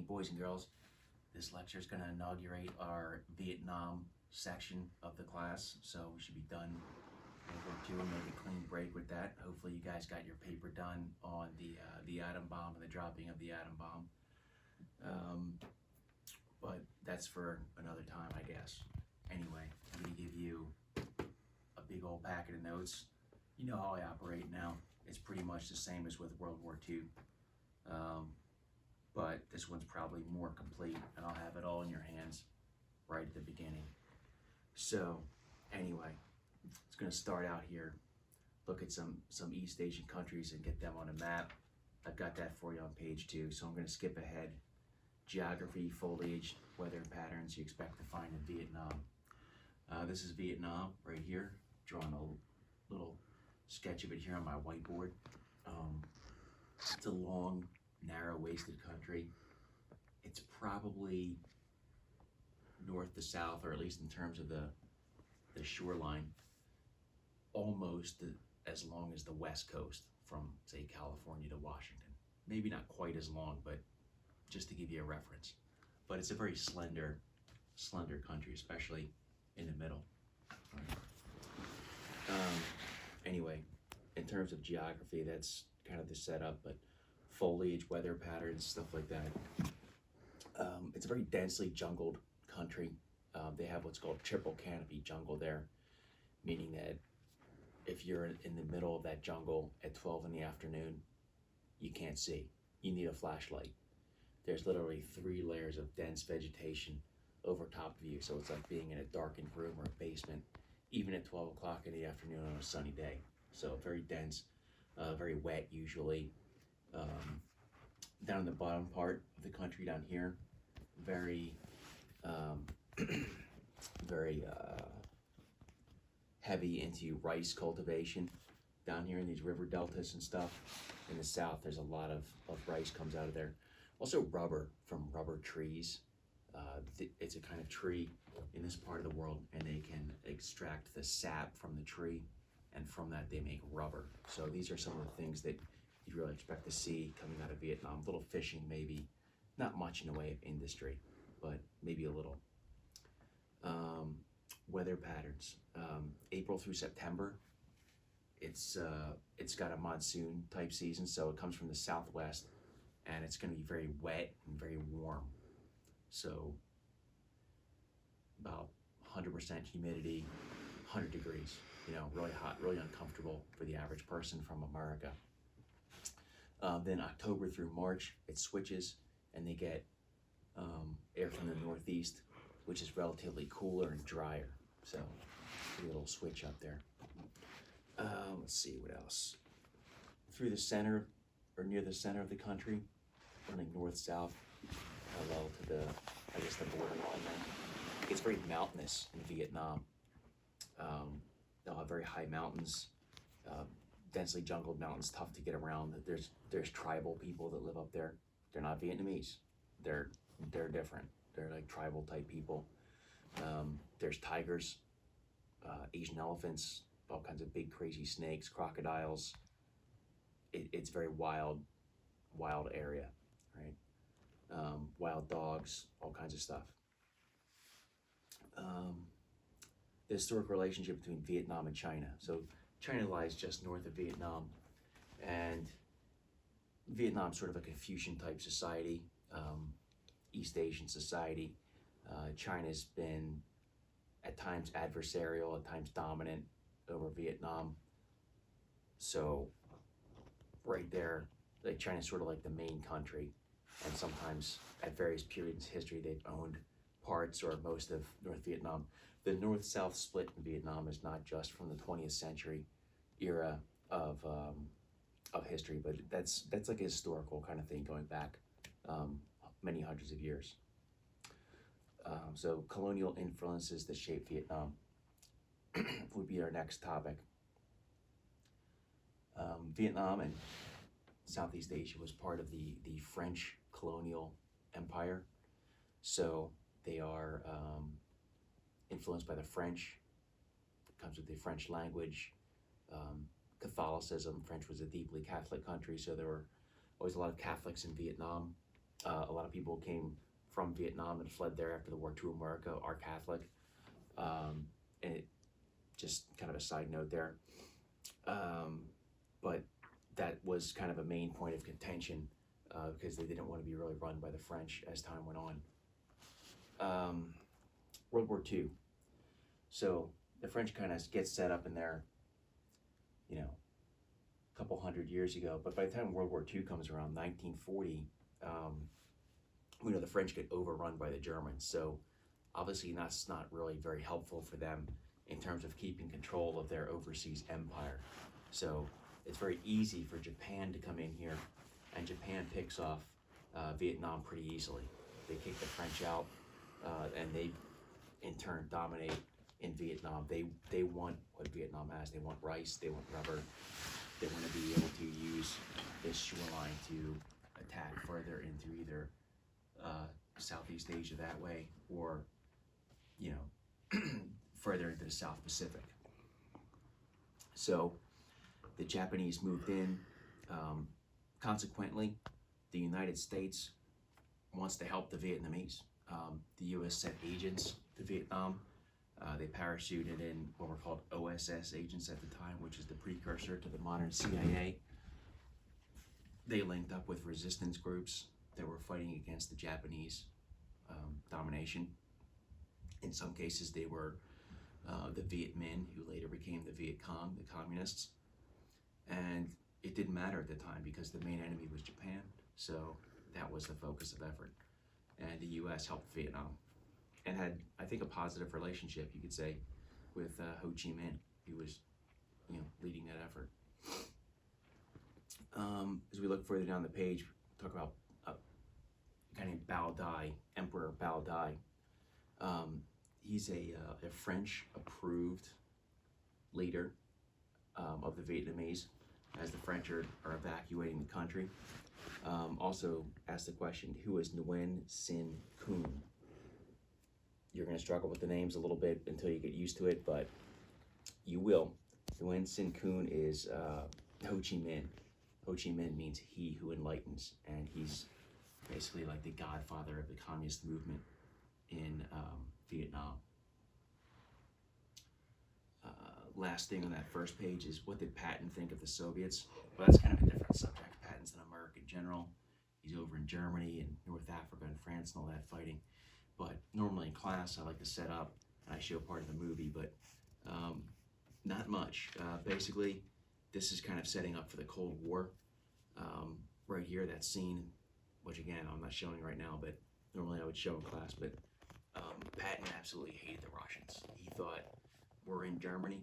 boys and girls. This lecture is going to inaugurate our Vietnam section of the class, so we should be done over to and make a clean break with that. Hopefully you guys got your paper done on the atom bomb and the dropping of the atom bomb. But that's for another time, I guess. Anyway, I'm going to give you a big old packet of notes. You know how I operate now. It's pretty much the same as with World War II. But this one's probably more complete, and I'll have it all in your hands right at the beginning. So, anyway, it's going to start out here. Look at some East Asian countries and get them on a map. I've got that for you on page 2, so I'm going to skip ahead. Geography, foliage, weather patterns you expect to find in Vietnam. This is Vietnam right here. Drawing a little sketch of it here on my whiteboard. It's a long, narrow-waisted country. It's probably north to south, or at least in terms of the shoreline, almost as long as the West Coast from, say, California to Washington. Maybe not quite as long, but just to give you a reference. But it's a very slender country, especially in the middle. Anyway, in terms of geography, that's kind of the setup, but foliage, weather patterns, stuff like that. It's a very densely jungled country. They have what's called triple canopy jungle there, meaning that if you're in the middle of that jungle at 12 in the afternoon, you can't see. You need a flashlight. There's literally 3 layers of dense vegetation over top of you, so it's like being in a darkened room or a basement, even at 12 o'clock in the afternoon on a sunny day. So very dense, very wet usually. Down in the bottom part of the country down here, very heavy into rice cultivation down here in these river deltas and stuff. In the south, there's a lot of rice comes out of there. Also rubber from rubber trees. It's a kind of tree in this part of the world, and they can extract the sap from the tree, and from that they make rubber. So these are some of the things that you'd really expect to see coming out of Vietnam. A little fishing maybe, not much in the way of industry, but maybe a little. Weather patterns, April through September, it's got a monsoon type season, so it comes from the southwest, and it's going to be very wet and very warm. So about 100% humidity, 100 degrees, really hot, really uncomfortable for the average person from America. Then October through March, it switches, and they get air from the northeast, which is relatively cooler and drier. So a little switch up there. Let's see what else. Through the center, or near the center of the country, running north-south, parallel to the borderline there. It gets very mountainous in Vietnam. They'll have very high mountains, densely jungled mountains, tough to get around. There's tribal people that live up there. They're not Vietnamese. They're different. They're like tribal type people. There's tigers, Asian elephants, all kinds of big crazy snakes, crocodiles. It's very wild area, right? Wild dogs, all kinds of stuff. The historic relationship between Vietnam and China. So China lies just north of Vietnam, and Vietnam's sort of a Confucian type society, East Asian society. China's been at times adversarial, at times dominant over Vietnam. So right there, like China's sort of like the main country, and sometimes at various periods in history they've owned parts or most of North Vietnam. The north-south split in Vietnam is not just from the 20th century era of history, but that's like a historical kind of thing going back many hundreds of years. So colonial influences that shape Vietnam would be our next topic. Vietnam and Southeast Asia was part of the French colonial empire. So they are influenced by the French. It comes with the French language. Catholicism. French was a deeply Catholic country, so there were always a lot of Catholics in Vietnam. A lot of people came from Vietnam and fled there after the war to America are Catholic. And it, just kind of a side note there. But that was kind of a main point of contention because they didn't want to be really run by the French as time went on. World War II. So the French kind of get set up in there, you know, a couple hundred years ago. But by the time World War II comes around, 1940, we know the French get overrun by the Germans. So obviously that's not really very helpful for them in terms of keeping control of their overseas empire. So it's very easy for Japan to come in here, and Japan picks off Vietnam pretty easily. They kick the French out, and they in turn dominate in Vietnam. They want what Vietnam has. They want rice, they want rubber. They want to be able to use this shoreline to attack further into either Southeast Asia that way, or, you know, further into the South Pacific. So the Japanese moved in. Consequently, the United States wants to help the Vietnamese. The U.S. sent agents to Vietnam. They parachuted in what were called OSS agents at the time, which is the precursor to the modern CIA. They linked up with resistance groups that were fighting against the Japanese domination. In some cases, they were the Viet Minh, who later became the Viet Cong, the communists. And it didn't matter at the time because the main enemy was Japan. So that was the focus of effort. And the U.S. helped Vietnam and had, I think, a positive relationship, you could say, with Ho Chi Minh, who was, you know, leading that effort. As we look further down the page, talk about a guy named Bao Dai, Emperor Bao Dai. He's a French-approved leader of the Vietnamese as the French are evacuating the country. Also asked the question, who is Nguyen Sinh Khun? You're going to struggle with the names a little bit until you get used to it, but you will. Nguyen Sinh Khun is Ho Chi Minh. Ho Chi Minh means he who enlightens, and he's basically like the godfather of the communist movement in Vietnam. Last thing on that first page is, what did Patton think of the Soviets? Well, that's kind of a different subject. Patton's an American general. He's over in Germany and North Africa and France and all that fighting. But normally in class, I like to set up, and I show part of the movie, but not much. Basically, this is kind of setting up for the Cold War. Right here, that scene, which again, I'm not showing right now, but normally I would show in class, but Patton absolutely hated the Russians. He thought, we're in Germany,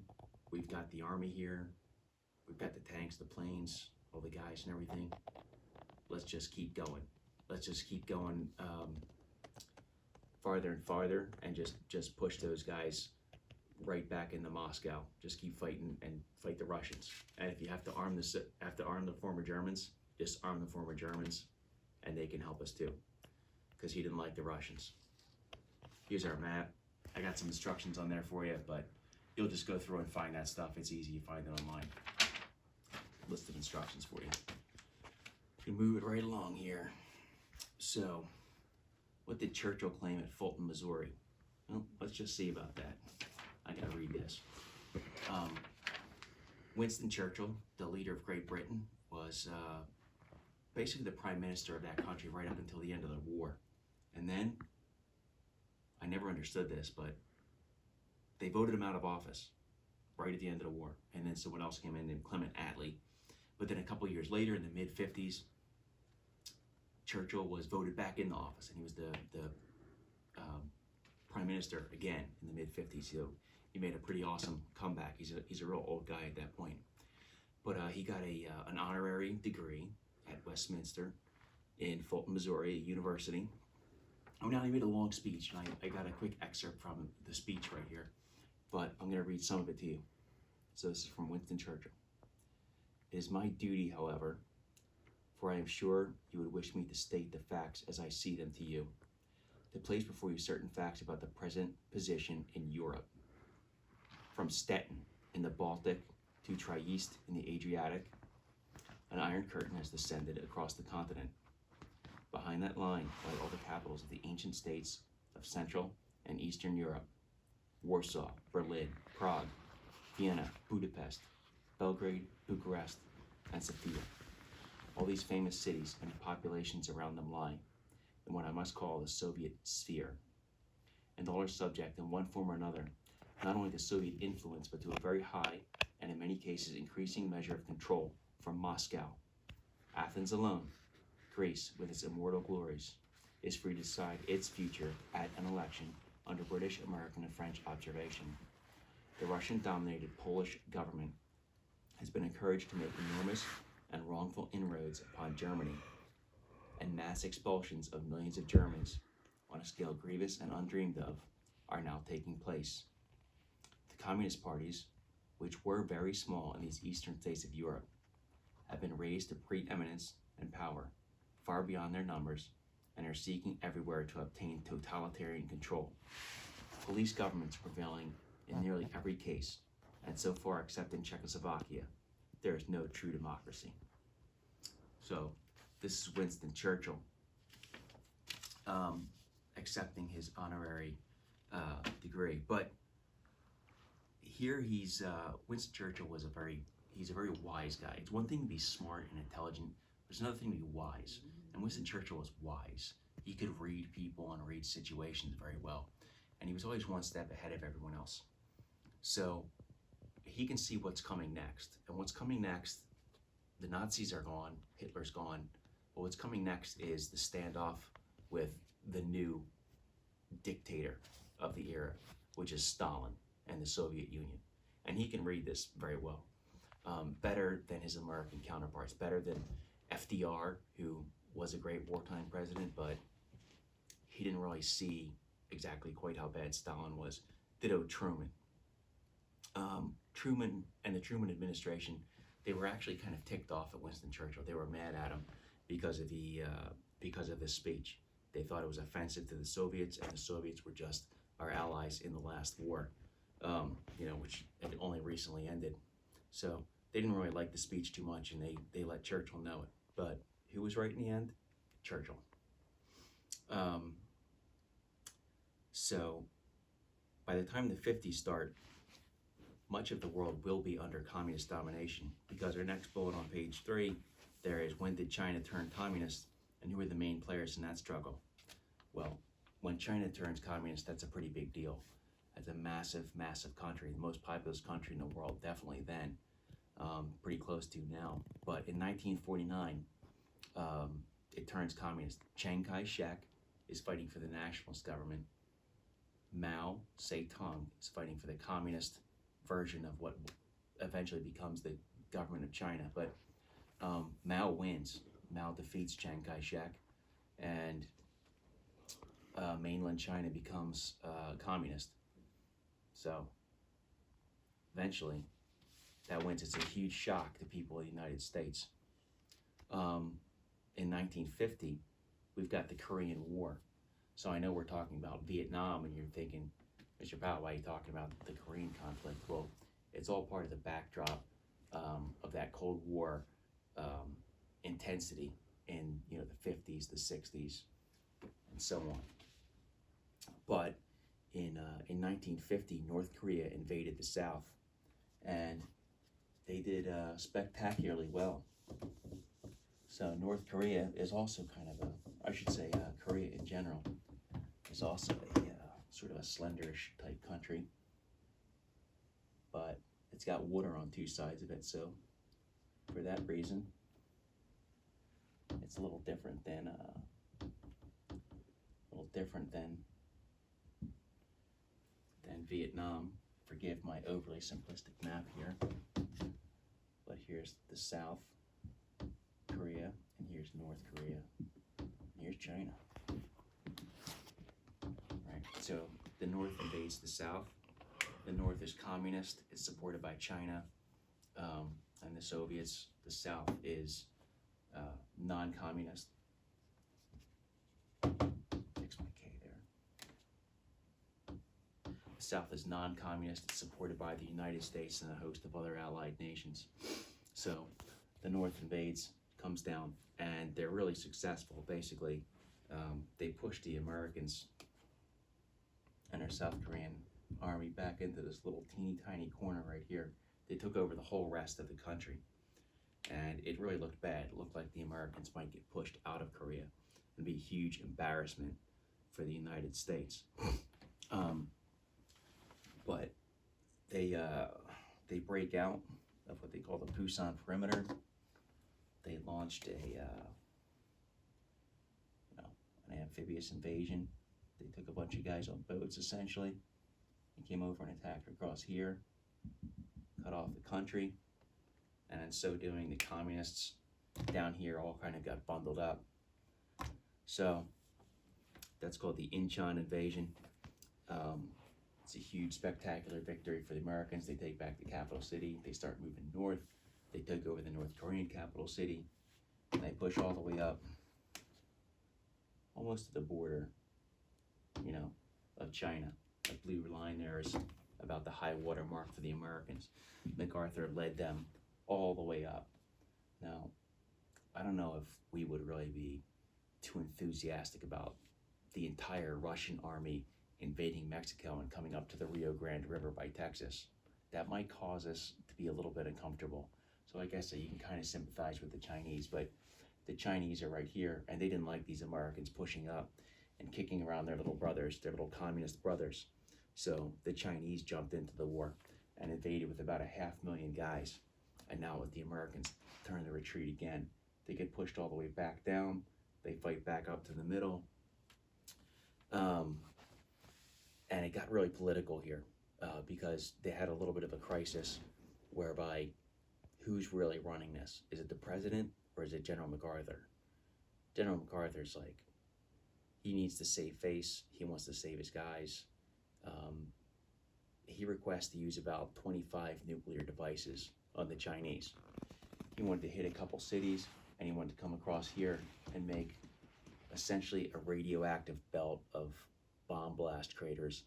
we've got the army here, we've got the tanks, the planes, all the guys and everything. Let's just keep going. Let's just keep going farther and farther, and just push those guys right back into Moscow. Just keep fighting and fight the Russians. And if you have to arm the former Germans, just arm the former Germans, and they can help us too, because he didn't like the Russians. Here's our map. I got some instructions on there for you, but you'll just go through and find that stuff. It's easy, you find it online. Listed instructions for you. You move it right along here. So, what did Churchill claim at Fulton, Missouri? Well, let's just see about that. I gotta read this. Winston Churchill, the leader of Great Britain, was basically the prime minister of that country right up until the end of the war. And then, I never understood this, but they voted him out of office right at the end of the war. And then someone else came in named Clement Attlee. But then a couple years later, in the mid-50s, Churchill was voted back into office, and he was the prime minister again in the mid-50s. So he made a pretty awesome comeback. He's a real old guy at that point. But he got an honorary degree at Westminster in Fulton, Missouri, a university. Oh, now he made a long speech, and I got a quick excerpt from the speech right here, but I'm going to read some of it to you. So this is from Winston Churchill. It is my duty, however, for I am sure you would wish me to state the facts as I see them to you, to place before you certain facts about the present position in Europe. From Stettin in the Baltic to Trieste in the Adriatic, an iron curtain has descended across the continent. Behind that line lie all the capitals of the ancient states of Central and Eastern Europe: Warsaw, Berlin, Prague, Vienna, Budapest, Belgrade, Bucharest, and Sofia. All these famous cities and the populations around them lie in what I must call the Soviet sphere, and all are subject in one form or another, not only to Soviet influence, but to a very high, and in many cases increasing measure of control from Moscow. Athens alone, Greece with its immortal glories, is free to decide its future at an election under British, American, and French observation. The Russian-dominated Polish government has been encouraged to make enormous and wrongful inroads upon Germany, and mass expulsions of millions of Germans on a scale grievous and undreamed of are now taking place. The communist parties, which were very small in these eastern states of Europe, have been raised to preeminence and power far beyond their numbers and are seeking everywhere to obtain totalitarian control. Police governments are prevailing in nearly every case, and so far, except in Czechoslovakia, there is no true democracy. So, this is Winston Churchill accepting his honorary degree. But here Winston Churchill was he's a very wise guy. It's one thing to be smart and intelligent, but it's another thing to be wise. And Winston Churchill was wise. He could read people and read situations very well. And he was always one step ahead of everyone else. So he can see what's coming next. And what's coming next, the Nazis are gone, Hitler's gone, but what's coming next is the standoff with the new dictator of the era, which is Stalin and the Soviet Union. And he can read this very well. Better than his American counterparts, better than FDR, who was a great wartime president, but he didn't really see exactly quite how bad Stalin was. Ditto Truman. Truman and the Truman administration, they were actually kind of ticked off at Winston Churchill. They were mad at him because of this speech. They thought it was offensive to the Soviets, and the Soviets were just our allies in the last war, which had only recently ended. So they didn't really like the speech too much, and they let Churchill know it. But who was right in the end? Churchill. So by the time the 50s start, much of the world will be under communist domination, because our next bullet on page 3 there is, when did China turn communist, and who are the main players in that struggle? Well, when China turns communist, that's a pretty big deal. That's a massive, massive country, the most populous country in the world, definitely then, pretty close to now. But in 1949, it turns communist. Chiang Kai-shek is fighting for the nationalist government. Mao Zedong is fighting for the communist version of what eventually becomes the government of China. But Mao wins. Mao defeats Chiang Kai-shek, and mainland China becomes communist. So eventually that wins. It's a huge shock to people in the United States. In 1950, we've got the Korean War. So I know we're talking about Vietnam, and you're thinking, Mr. Powell, why are you talking about the Korean conflict? Well, it's all part of the backdrop of that Cold War intensity in the 50s, the 60s, and so on. But in 1950, North Korea invaded the South, and they did spectacularly well. So North Korea is also kind of Korea in general is also a sort of a slenderish type country, but it's got water on two sides of it, so for that reason, it's a little different than Vietnam. Forgive my overly simplistic map here, but here's the South Korea, and here's North Korea, and here's China. Right, so the North invades the South. The North is communist, it's supported by China and the Soviets. The South is non-communist. Fix my K there. The South is non-communist, it's supported by the United States and a host of other allied nations. So the North invades, comes down, and they're really successful. Basically, they push the Americans and our South Korean army back into this little teeny tiny corner right here. They took over the whole rest of the country, and it really looked bad. It looked like the Americans might get pushed out of Korea and be a huge embarrassment for the United States. But they break out of what they call the Pusan Perimeter. They launched an amphibious invasion. They took a bunch of guys on boats essentially and came over and attacked across here, cut off the country, and in so doing, the communists down here all kind of got bundled up. So that's called the Incheon invasion. It's a huge, spectacular victory for the Americans. They take back the capital city. They start moving north. They took over the North Korean capital city, and they push all the way up, almost to the border, of China. The blue line there is about the high water mark for the Americans. MacArthur led them all the way up. Now, I don't know if we would really be too enthusiastic about the entire Russian army invading Mexico and coming up to the Rio Grande River by Texas. That might cause us to be a little bit uncomfortable. So I guess you can kind of sympathize with the Chinese, but the Chinese are right here, and they didn't like these Americans pushing up and kicking around their little brothers, their little communist brothers. So the Chinese jumped into the war and invaded with about 500,000 guys. And now with the Americans turn the retreat again, they get pushed all the way back down. They fight back up to the middle. And it got really political here because they had a little bit of a crisis whereby who's really running this? Is it the president or is it General MacArthur? General MacArthur's like, he needs to save face. He wants to save his guys. He requests to use about 25 nuclear devices on the Chinese. He wanted to hit a couple cities, and he wanted to come across here and make essentially a radioactive belt of bomb blast craters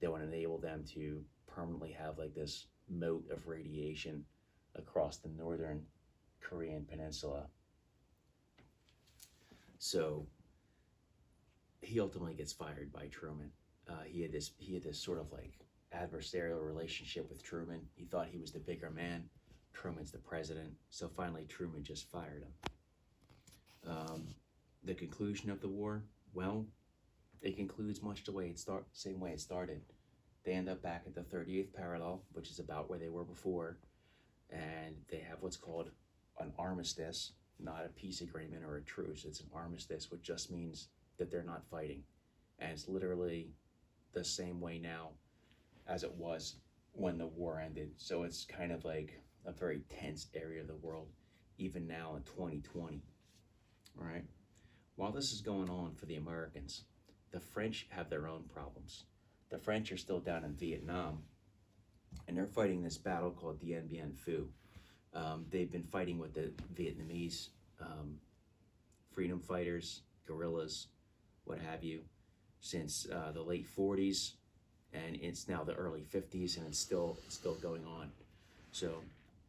that would enable them to permanently have like this moat of radiation across the northern Korean peninsula. So he ultimately gets fired by Truman. He had this sort of like adversarial relationship with Truman. He thought he was the bigger man. Truman's the president. So finally Truman just fired him. The conclusion of the war, well, it concludes much same way it started. They end up back at the 38th parallel, which is about where they were before, and they have what's called an armistice, not a peace agreement or a truce. It's an armistice, which just means that they're not fighting. And it's literally the same way now as it was when the war ended. So it's kind of like a very tense area of the world, even now in 2020. All right. While this is going on for the Americans, the French have their own problems. The French are still down in Vietnam, and they're fighting this battle called Dien Bien Phu. They've been fighting with the Vietnamese freedom fighters, guerrillas, what have you, since the late 40s, and it's now the early 50s, and it's still going on. So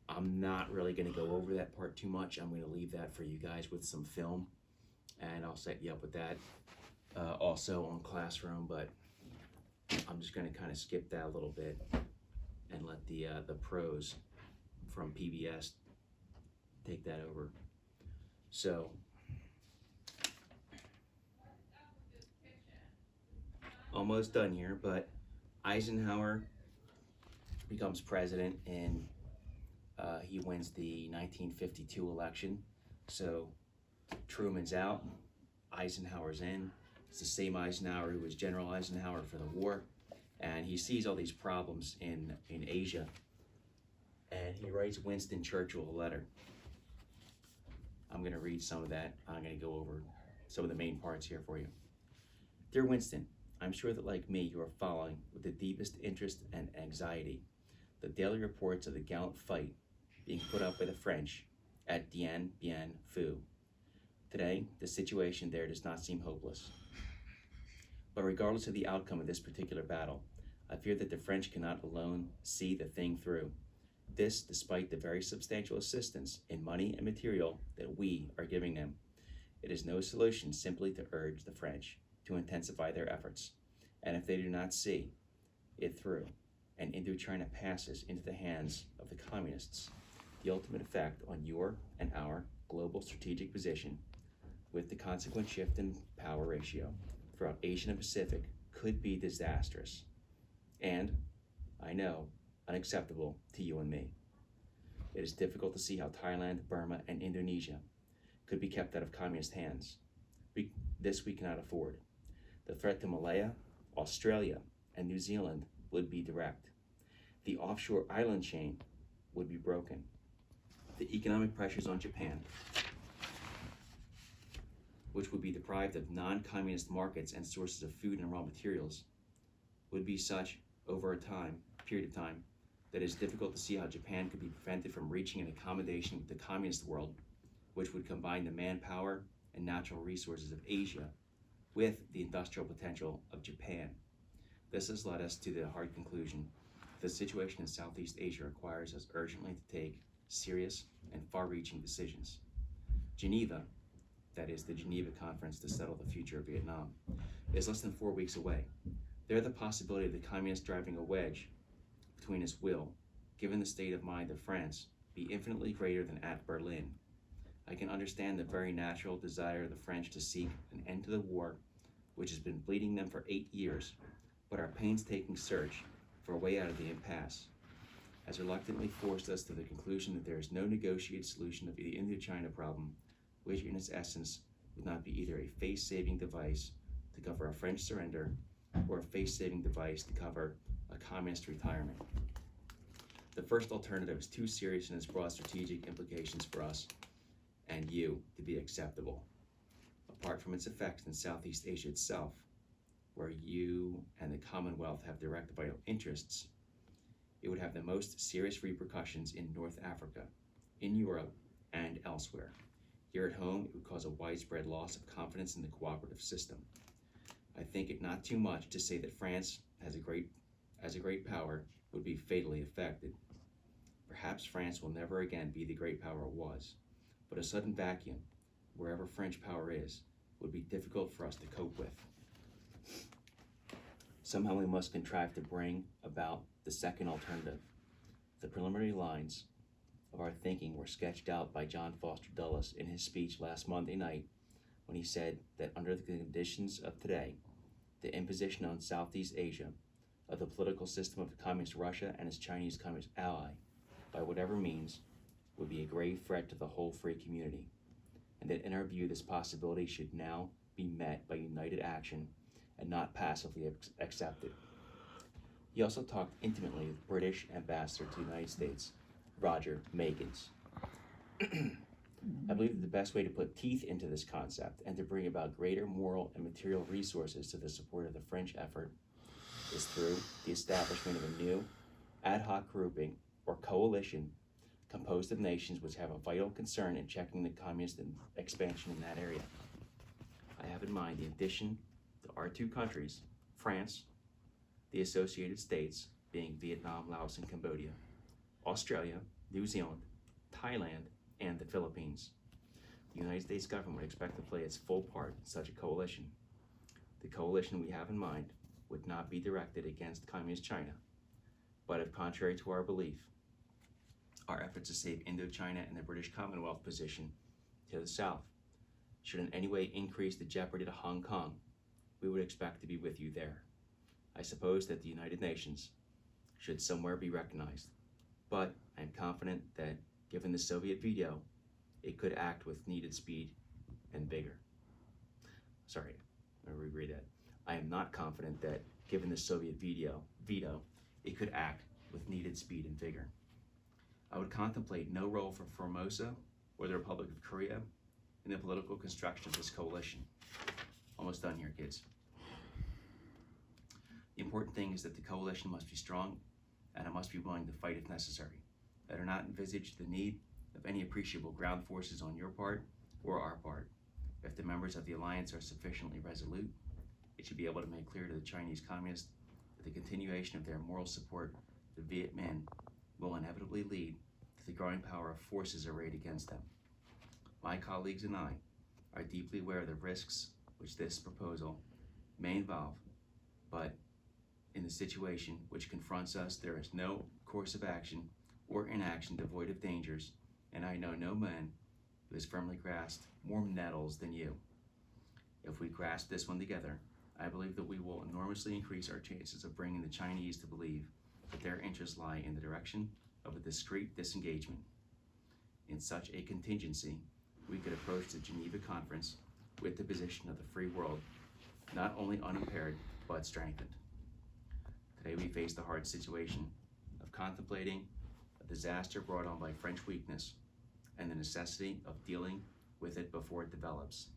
I'm not really going to go over that part too much. I'm going to leave that for you guys with some film, and I'll set you up with that also on Classroom, but I'm just going to kind of skip that a little bit and let the pros from PBS take that over. So almost done here, but Eisenhower becomes president and he wins the 1952 election. So Truman's out, Eisenhower's in. It's the same Eisenhower who was General Eisenhower for the war, and he sees all these problems in Asia, and he writes Winston Churchill a letter. I'm going to read some of that. I'm going to go over some of the main parts here for you. Dear Winston, I'm sure that like me, you are following with the deepest interest and anxiety the daily reports of the gallant fight being put up by the French at Dien Bien Phu. Today, the situation there does not seem hopeless. But regardless of the outcome of this particular battle, I fear that the French cannot alone see the thing through. This despite the very substantial assistance in money and material that we are giving them. It is no solution simply to urge the French to intensify their efforts, and if they do not see it through, and Indochina passes into the hands of the communists, the ultimate effect on your and our global strategic position, with the consequent shift in power ratio throughout Asia and Pacific, could be disastrous, and, I know, unacceptable to you and me. It is difficult to see how Thailand, Burma, and Indonesia could be kept out of communist hands. This we cannot afford. The threat to Malaya, Australia, and New Zealand would be direct. The offshore island chain would be broken. The economic pressures on Japan, which would be deprived of non-communist markets and sources of food and raw materials, would be such over a period of time that it is difficult to see how Japan could be prevented from reaching an accommodation with the communist world, which would combine the manpower and natural resources of Asia with the industrial potential of Japan. This has led us to the hard conclusion that the situation in Southeast Asia requires us urgently to take serious and far-reaching decisions. Geneva, that is the Geneva Conference to settle the future of Vietnam, is less than 4 weeks away. There the possibility of the communists driving a wedge between us will, given the state of mind of France, be infinitely greater than at Berlin. I can understand the very natural desire of the French to seek an end to the war, which has been bleeding them for 8 years, but our painstaking search for a way out of the impasse has reluctantly forced us to the conclusion that there is no negotiated solution of the Indochina problem, which in its essence would not be either a face-saving device to cover a French surrender or a face-saving device to cover a communist retirement. The first alternative is too serious in its broad strategic implications for us and you to be acceptable. Apart from its effects in Southeast Asia itself, where you and the Commonwealth have direct vital interests, it would have the most serious repercussions in North Africa, in Europe, and elsewhere. Here at home, it would cause a widespread loss of confidence in the cooperative system. I think it not too much to say that France, as a great power, would be fatally affected. Perhaps France will never again be the great power it was, but a sudden vacuum, wherever French power is, would be difficult for us to cope with. Somehow we must contrive to bring about the second alternative. The preliminary lines of our thinking were sketched out by John Foster Dulles in his speech last Monday night when he said that under the conditions of today, the imposition on Southeast Asia of the political system of Communist Russia and its Chinese Communist ally, by whatever means, would be a grave threat to the whole free community, and that in our view this possibility should now be met by united action and not passively accepted. He also talked intimately with British Ambassador to the United States, Roger Meigans. I believe that the best way to put teeth into this concept and to bring about greater moral and material resources to the support of the French effort is through the establishment of a new ad hoc grouping or coalition composed of nations which have a vital concern in checking the communist expansion in that area. I have in mind the addition to our two countries, France, the Associated States, being Vietnam, Laos, and Cambodia, Australia, New Zealand, Thailand, and the Philippines. The United States government would expect to play its full part in such a coalition. The coalition we have in mind would not be directed against Communist China, but if contrary to our belief, our efforts to save Indochina and the British Commonwealth position to the south should in any way increase the jeopardy to Hong Kong, we would expect to be with you there. I suppose that the United Nations should somewhere be recognized, but I am confident that given the Soviet veto, it could act with needed speed and vigor. Sorry, let me reread that. I am not confident that given the Soviet veto, it could act with needed speed and vigor. I would contemplate no role for Formosa or the Republic of Korea in the political construction of this coalition. Almost done here, kids. The important thing is that the coalition must be strong and it must be willing to fight if necessary. I do not envisage the need of any appreciable ground forces on your part or our part. If the members of the alliance are sufficiently resolute, it should be able to make clear to the Chinese Communists that the continuation of their moral support to Viet Minh will inevitably lead to the growing power of forces arrayed against them. My colleagues and I are deeply aware of the risks which this proposal may involve, but in the situation which confronts us, there is no course of action or inaction devoid of dangers, and I know no man who has firmly grasped more nettles than you. If we grasp this one together, I believe that we will enormously increase our chances of bringing the Chinese to believe that their interests lie in the direction of a discreet disengagement. In such a contingency, we could approach the Geneva Conference with the position of the free world not only unimpaired, but strengthened. Today we face the hard situation of contemplating a disaster brought on by French weakness and the necessity of dealing with it before it develops.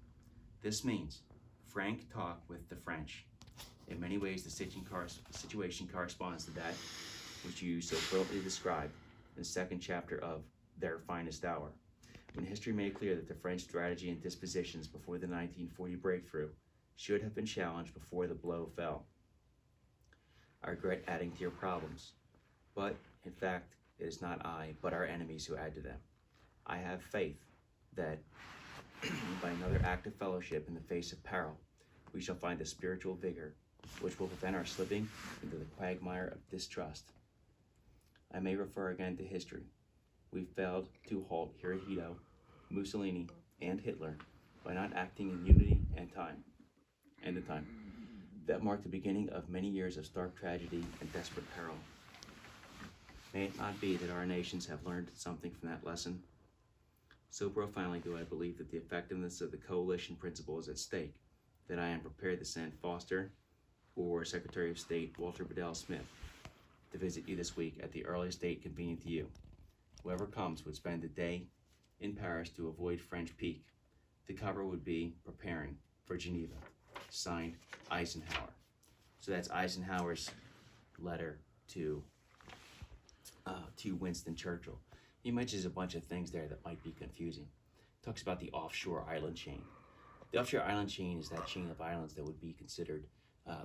This means frank talk with the French. In many ways, the situation corresponds to that which you so brilliantly described in the second chapter of Their Finest Hour, when history made clear that the French strategy and dispositions before the 1940 breakthrough should have been challenged before the blow fell. I regret adding to your problems, but in fact, it is not I, but our enemies who add to them. I have faith that by another act of fellowship in the face of peril, we shall find a spiritual vigor which will prevent our slipping into the quagmire of distrust. I may refer again to history. We failed to halt Hirohito, Mussolini, and Hitler by not acting in unity and time. That marked the beginning of many years of stark tragedy and desperate peril. May it not be that our nations have learned something from that lesson? So profoundly do I believe that the effectiveness of the coalition principle is at stake, that I am prepared to send Foster or Secretary of State Walter Bedell Smith to visit you this week at the earliest date convenient to you. Whoever comes would spend a day in Paris to avoid French pique. The cover would be Preparing for Geneva, signed Eisenhower. So that's Eisenhower's letter to Winston Churchill. He mentions a bunch of things there that might be confusing. He talks about the offshore island chain. The offshore island chain is that chain of islands that would be considered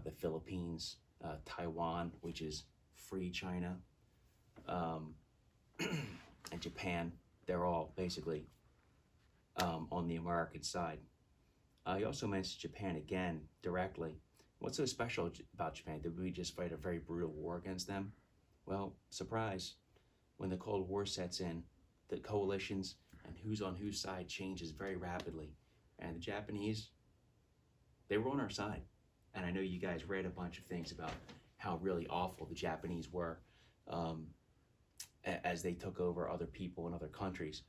the Philippines, Taiwan, which is free China, and Japan. They're all basically on the American side. He also mentions Japan again directly. What's so special about Japan? Did we just fight a very brutal war against them? Well, surprise. When the Cold War sets in, the coalitions and who's on whose side changes very rapidly. And the Japanese, they were on our side. And I know you guys read a bunch of things about how really awful the Japanese were as they took over other people in other countries.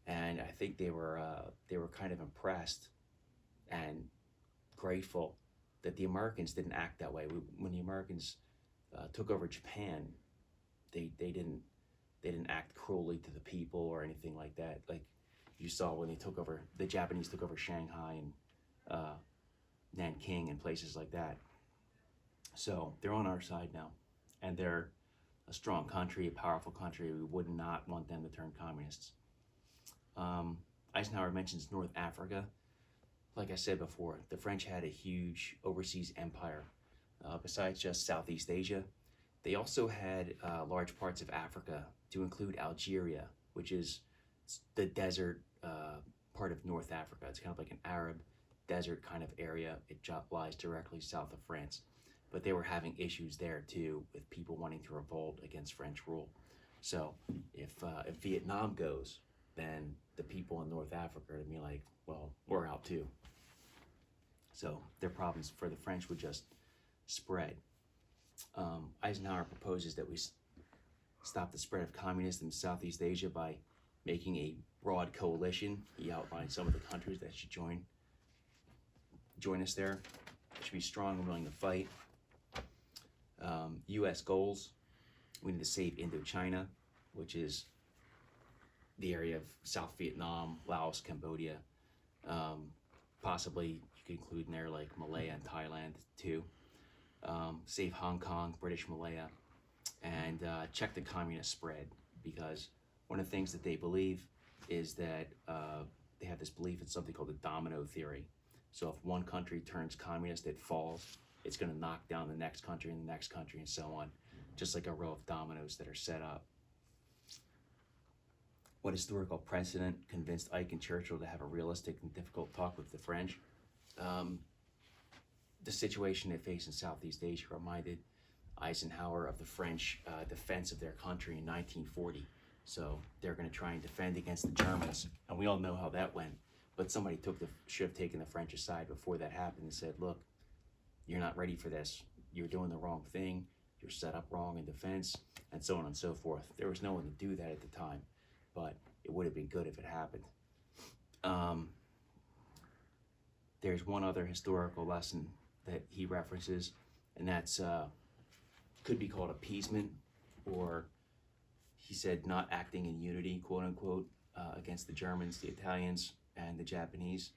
And I think they were kind of impressed and grateful that the Americans didn't act that way. When the Americans took over Japan, they didn't act cruelly to the people or anything like that. Like you saw when the Japanese took over Shanghai and Nanking and places like that. So they're on our side now, and they're a strong country, a powerful country. We would not want them to turn communists. Eisenhower mentions North Africa. Like I said before, the French had a huge overseas empire. Besides just Southeast Asia, they also had large parts of Africa, to include Algeria, which is the desert part of North Africa. It's kind of like an Arab desert kind of area. It lies directly south of France. But they were having issues there too, with people wanting to revolt against French rule. So if Vietnam goes, then the people in North Africa are to be like, well, we're out too. So their problems for the French would just spread. Eisenhower proposes that we stop the spread of communism in Southeast Asia by making a broad coalition. He outlined some of the countries that should join us there. They should be strong and willing to fight. U.S. goals: we need to save Indochina, which is the area of South Vietnam, Laos, Cambodia. Possibly you could include in there like Malaya and Thailand too. Save Hong Kong, British Malaya, and check the communist spread, because one of the things that they believe is that they have this belief in something called the domino theory. So if one country turns communist, it falls. It's going to knock down the next country and the next country and so on, just like a row of dominoes that are set up. What historical precedent convinced Ike and Churchill to have a realistic and difficult talk with the French? The situation they faced in Southeast Asia reminded Eisenhower of the French defense of their country in 1940. So they're going to try and defend against the Germans, and we all know how that went. But somebody should have taken the French aside before that happened and said, "Look, you're not ready for this. You're doing the wrong thing. You're set up wrong in defense," and so on and so forth. There was no one to do that at the time, but it would have been good if it happened. There's one other historical lesson that he references, and that's could be called appeasement, or he said not acting in unity, quote unquote, against the Germans, the Italians, and the Japanese.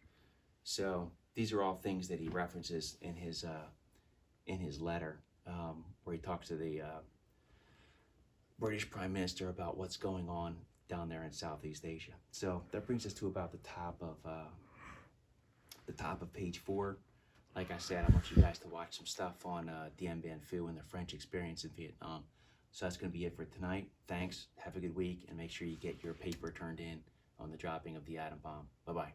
So these are all things that he references in his letter, where he talks to the British Prime Minister about what's going on down there in Southeast Asia. So that brings us to about the top of page 4. Like I said, I want you guys to watch some stuff on Dien Bien Phu and the French experience in Vietnam. So that's going to be it for tonight. Thanks. Have a good week, and make sure you get your paper turned in on the dropping of the atom bomb. Bye-bye.